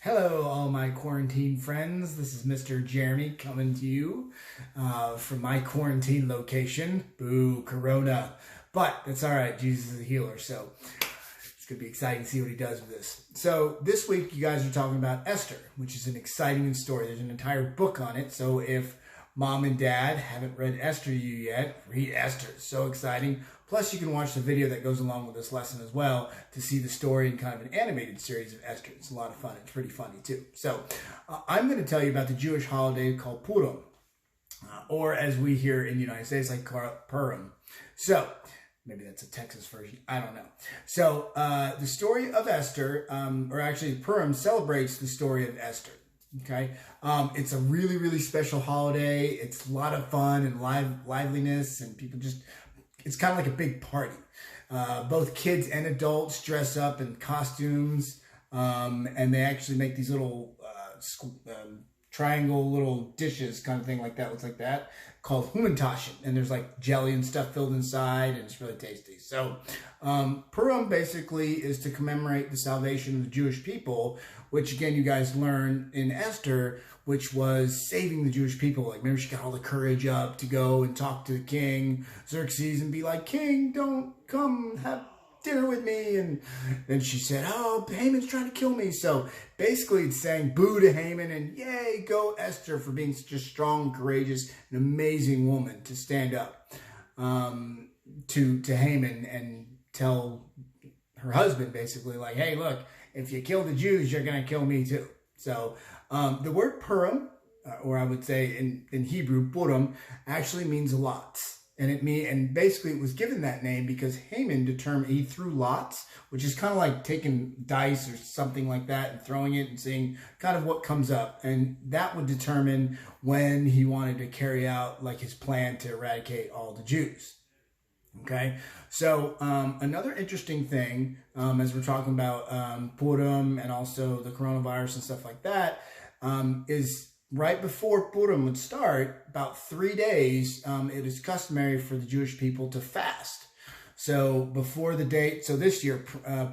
Hello, all my quarantine friends. This is Mr. Jeremy coming to you from my quarantine location. Boo, Corona. But that's all right. Jesus is a healer, so it's going to be exciting to see what he does with this. So this week, you guys are talking about Esther, which is an exciting story. There's an entire book on it. So if Mom and Dad haven't read Esther to you yet, read Esther. It's so exciting. Plus, you can watch the video that goes along with this lesson as well to see the story in kind of an animated series of Esther. It's a lot of fun. It's pretty funny, too. So, I'm going to tell you about the Jewish holiday called Purim, or as we hear in the United States, like Purim. So, maybe that's a Texas version. I don't know. So, the story of Esther, or actually Purim, celebrates the story of Esther. Okay, it's a really, really special holiday. It's a lot of fun and liveliness, and people just, it's kind of like a big party. Both kids and adults dress up in costumes, and they actually make these little triangle little dishes, kind of thing like that, looks like that, called Humantaschen. And there's like jelly and stuff filled inside, and it's really tasty. So Purim basically is to commemorate the salvation of the Jewish people, which again, you guys learn in Esther, which was saving the Jewish people. Like, maybe she got all the courage up to go and talk to the king, Xerxes, and be like, "King, don't come have dinner with me." And then she said, "Oh, Haman's trying to kill me." So basically it's saying boo to Haman and yay, go Esther for being such a strong, courageous, and amazing woman to stand up to Haman and tell her husband basically like, "Hey, look, if you kill the Jews, you're going to kill me too." So the word Purim, or I would say in Hebrew, Purim, actually means lots. And basically it was given that name because Haman he threw lots, which is kind of like taking dice or something like that and throwing it and seeing kind of what comes up. And that would determine when he wanted to carry out like his plan to eradicate all the Jews. Okay, so another interesting thing, as we're talking about Purim and also the coronavirus and stuff like that, is right before Purim would start, about 3 days, it is customary for the Jewish people to fast. So before the date, so this year,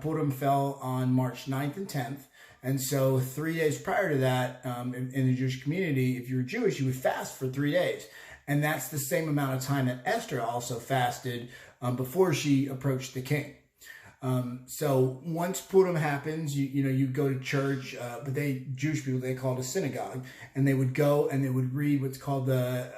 Purim fell on March 9th and 10th. And so 3 days prior to that, in the Jewish community, if you were Jewish, you would fast for 3 days. And that's the same amount of time that Esther also fasted before she approached the king. So once Purim happens, you go to church, but Jewish people, they call it a synagogue, and they would go and they would read what's called the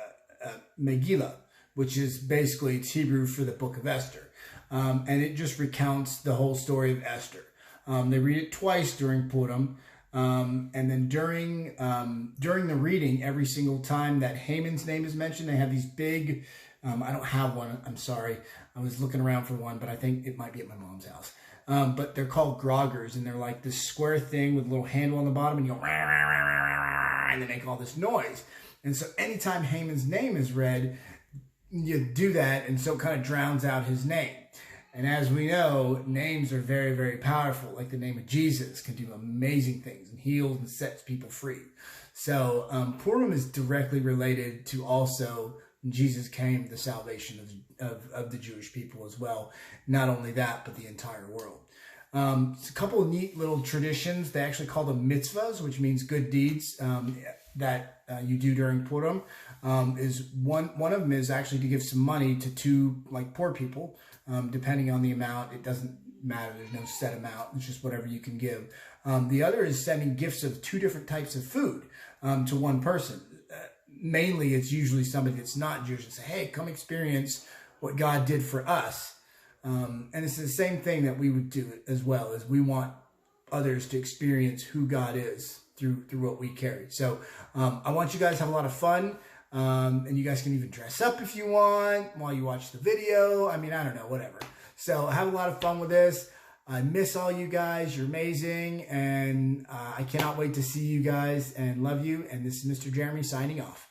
Megillah, which is basically, it's Hebrew for the book of Esther. And it just recounts the whole story of Esther. They read it twice during Purim. And then during the reading, every single time that Haman's name is mentioned, they have these big, I don't have one, I'm sorry. I was looking around for one, but I think it might be at my mom's house. But they're called groggers, and they're like this square thing with a little handle on the bottom, and you go, rah, rah, rah, rah, rah, and they make all this noise. And so anytime Haman's name is read, you do that, and so it kind of drowns out his name. And as we know, names are very, very powerful. Like the name of Jesus can do amazing things and heals and sets people free. So Purim is directly related to also Jesus came, the salvation of the Jewish people as well. Not only that, but the entire world. It's a couple of neat little traditions. They actually call them mitzvahs, which means good deeds that you do during Purim. Is one of them is actually to give some money to two poor people, depending on the amount. It doesn't matter. There's no set amount. It's just whatever you can give. The other is sending gifts of 2 different types of food to one person. Mainly, it's usually somebody that's not Jewish and say, "Hey, come experience what God did for us." And it's the same thing that we would do as well, as we want others to experience who God is through what we carry. So I want you guys to have a lot of fun. And you guys can even dress up if you want while you watch the video. I mean, I don't know, whatever. So have a lot of fun with this. I miss all you guys. You're amazing. And I cannot wait to see you guys and love you. And this is Mr. Jeremy signing off.